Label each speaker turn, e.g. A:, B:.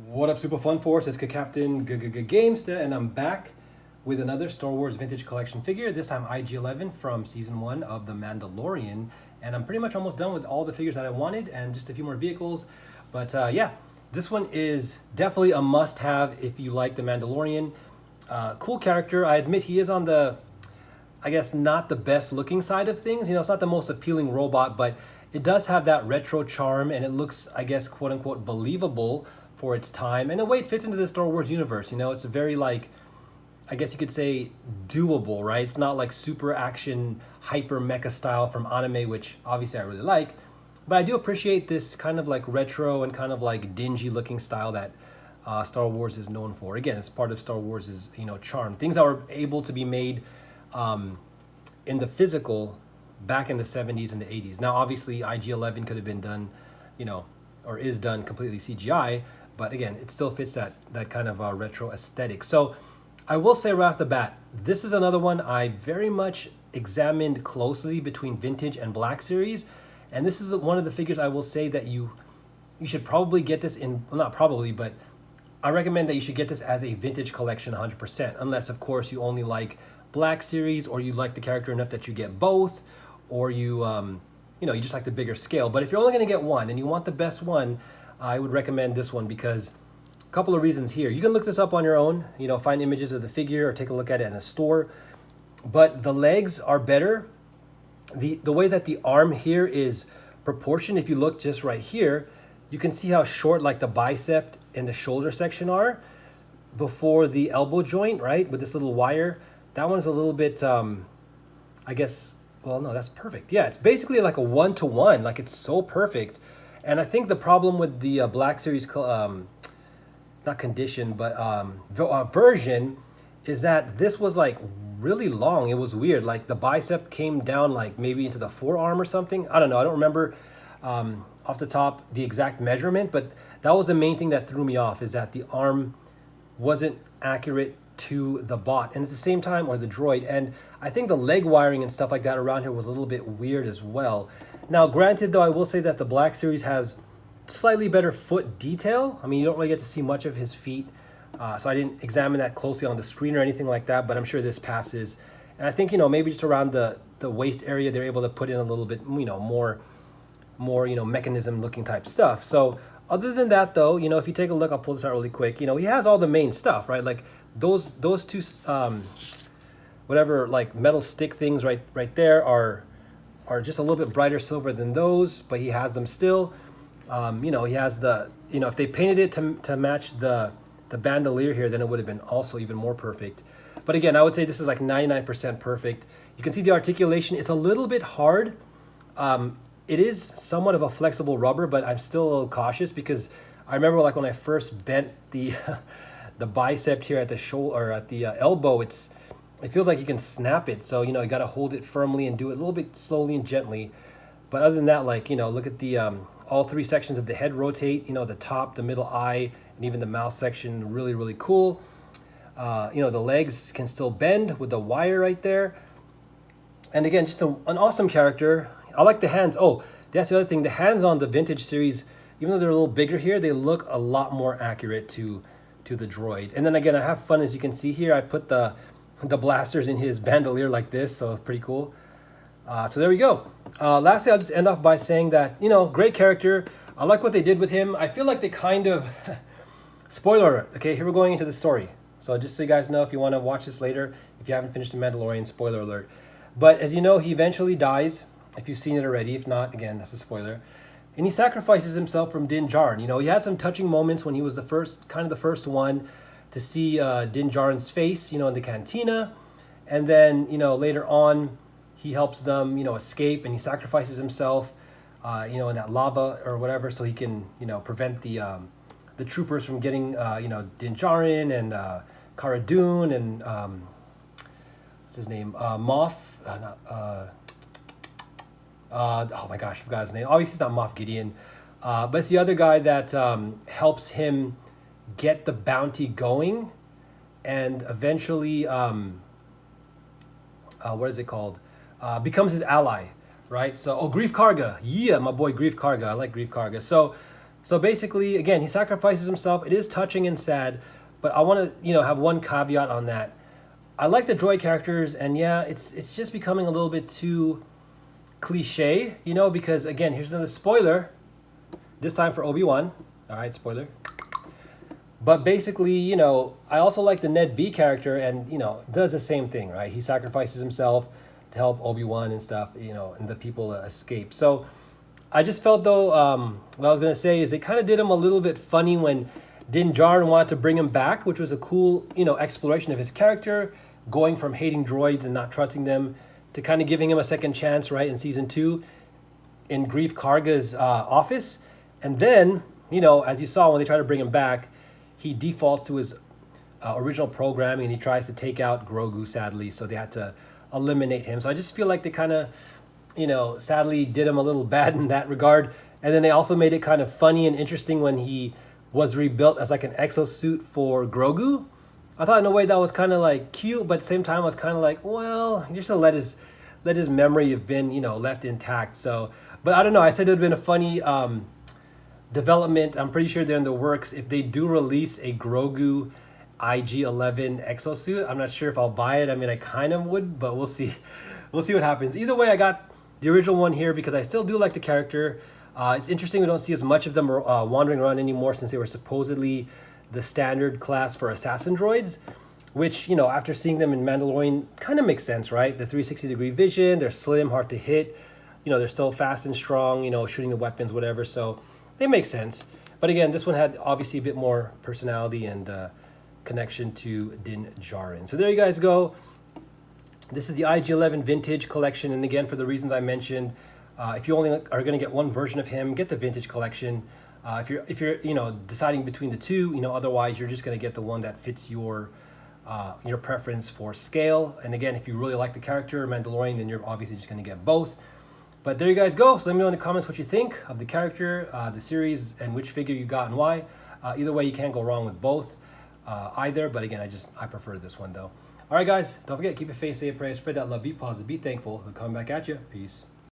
A: What up, Super Fun Force? It's Captain Gamesta, and I'm back with another Star Wars Vintage Collection figure. This time IG-11 from Season 1 of The Mandalorian. And I'm pretty much almost done with all the figures that I wanted and just a few more vehicles. But yeah, this one is definitely a must-have if you like The Mandalorian. Cool character. I admit he is on the, I guess, not the best looking side of things. You know, it's not the most appealing robot, but it does have that retro charm and it looks, I guess, quote unquote, believable for its time. And in a way, it fits into the Star Wars universe. You know, it's a very, like, I guess you could say doable, right? It's not like super action, hyper mecha style from anime, which obviously I really like. But I do appreciate this kind of like retro and kind of like dingy looking style that Star Wars is known for. Again, it's part of Star Wars' charm. Things that were able to be made in the physical back in the 70s and the 80s. Now, obviously, IG-11 could have been done, or is done completely CGI. But again, it still fits that kind of retro aesthetic. So I will say right off the bat, this is another one I very much examined closely between Vintage and Black Series. And this is one of the figures I will say that you should probably get this in, well, not probably, but I recommend that you should get this as a Vintage collection 100%. Unless, of course, you only like Black Series or you like the character enough that you get both, or you you just like the bigger scale. But if you're only going to get one and you want the best one, I would recommend this one because a couple of reasons here. You can look this up on your own, find images of the figure or take a look at it in a store. But the legs are better. The way that the arm here is proportioned, if you look just right here, you can see how short like the bicep and the shoulder section are before the elbow joint, right? With this little wire. That one's a little bit, I guess, well, no, that's perfect. Yeah, it's basically like a 1-to-1. Like, it's so perfect. And I think the problem with the Black Series, not condition, but version, is that this was like really long. It was weird. Like the bicep came down like maybe into the forearm or something. I don't know. I don't remember off the top the exact measurement, but that was the main thing that threw me off, is that the arm wasn't accurate to the bot and at the same time, or the droid. And I think the leg wiring and stuff like that around here was a little bit weird as well. Now, granted, though, I will say that the Black Series has slightly better foot detail. I mean, you don't really get to see much of his feet, so I didn't examine that closely on the screen or anything like that, but I'm sure this passes. And I think, maybe just around the waist area, they're able to put in a little bit, more mechanism-looking type stuff. So other than that, though, if you take a look, I'll pull this out really quick. He has all the main stuff, right? Like those two, whatever, like metal stick things right there are just a little bit brighter silver than those, but he has them still. He has the, if they painted it to match the bandolier here, then it would have been also even more perfect. But again, I would say this is like 99% perfect. You can see the articulation. It's a little bit hard. It is somewhat of a flexible rubber, but I'm still a little cautious because I remember like when I first bent the the bicep here at the shoulder or at the elbow, it feels like you can snap it. So, you got to hold it firmly and do it a little bit slowly and gently. But other than that, like, look at the all three sections of the head rotate, the top, the middle eye, and even the mouth section, really, really cool. The legs can still bend with the wire right there. And again, just an awesome character. I like the hands. Oh, that's the other thing. The hands on the Vintage series, even though they're a little bigger here, they look a lot more accurate to the droid. And then again, I have fun, as you can see here. I put the blasters in his bandolier like this, so it's pretty cool. So there we go. Lastly, I'll just end off by saying that, great character. I like what they did with him. I feel like they kind of, spoiler alert, okay, here we're going into the story. So just so you guys know, if you want to watch this later, if you haven't finished The Mandalorian, spoiler alert. But as you know, he eventually dies, if you've seen it already. If not, again, that's a spoiler. And he sacrifices himself from Din Djarin. He had some touching moments when he was the first one to see Din Djarin's face, in the cantina. And then, later on, he helps them, escape, and he sacrifices himself, in that lava or whatever, so he can, prevent the troopers from getting, Din Djarin and Cara Dune and, what's his name? Moff, oh my gosh, I forgot his name. Obviously, it's not Moff Gideon, but it's the other guy that helps him get the bounty going, and eventually, what is it called? Becomes his ally, right? So, Grief Karga, yeah, my boy Grief Karga. I like Grief Karga. So So basically, again, he sacrifices himself. It is touching and sad, but I want to, have one caveat on that. I like the droid characters, and yeah, it's just becoming a little bit too cliche, because again, here's another spoiler. This time for Obi-Wan. All right, spoiler. But basically, I also like the Ned B character, and does the same thing, right? He sacrifices himself to help Obi-Wan and stuff, and the people escape. So I just felt though, what I was gonna say is they kind of did him a little bit funny when Din Djarin wanted to bring him back, which was a cool, exploration of his character, going from hating droids and not trusting them to kind of giving him a second chance, right, in season 2 in Grief Karga's office. And then, as you saw when they tried to bring him back, he defaults to his original programming and he tries to take out Grogu, sadly, so they had to eliminate him. So I just feel like they kind of, sadly did him a little bad in that regard. And then they also made it kind of funny and interesting when he was rebuilt as like an exosuit for Grogu. I thought in a way that was kind of like cute, but at the same time I was kind of like, well, just to let his memory have been, left intact. So, but I don't know. I said it would have been a funny development. I'm pretty sure they're in the works. If they do release a Grogu IG-11 exosuit, I'm not sure if I'll buy it. I mean, I kind of would, but we'll see. We'll see what happens. Either way, I got the original one here because I still do like the character. It's interesting we don't see as much of them wandering around anymore since they were supposedly the standard class for assassin droids, which, after seeing them in Mandalorian, kind of makes sense, right? The 360-degree vision, they're slim, hard to hit. They're still fast and strong, shooting the weapons, whatever. So they make sense. But again, this one had obviously a bit more personality and connection to Din Djarin. So there you guys go. This is the IG-11 Vintage Collection. And again, for the reasons I mentioned, if you only are going to get one version of him, get the Vintage Collection. If you're deciding between the two, otherwise you're just going to get the one that fits your preference for scale. And again, if you really like the character Mandalorian, then you're obviously just going to get both. But there you guys go. So let me know in the comments what you think of the character, the series, and which figure you got and why. Either way, you can't go wrong with both either. But again, I prefer this one though. All right, guys, don't forget, keep your faith, say a prayer, spread that love, be positive, be thankful. We'll come back at you. Peace.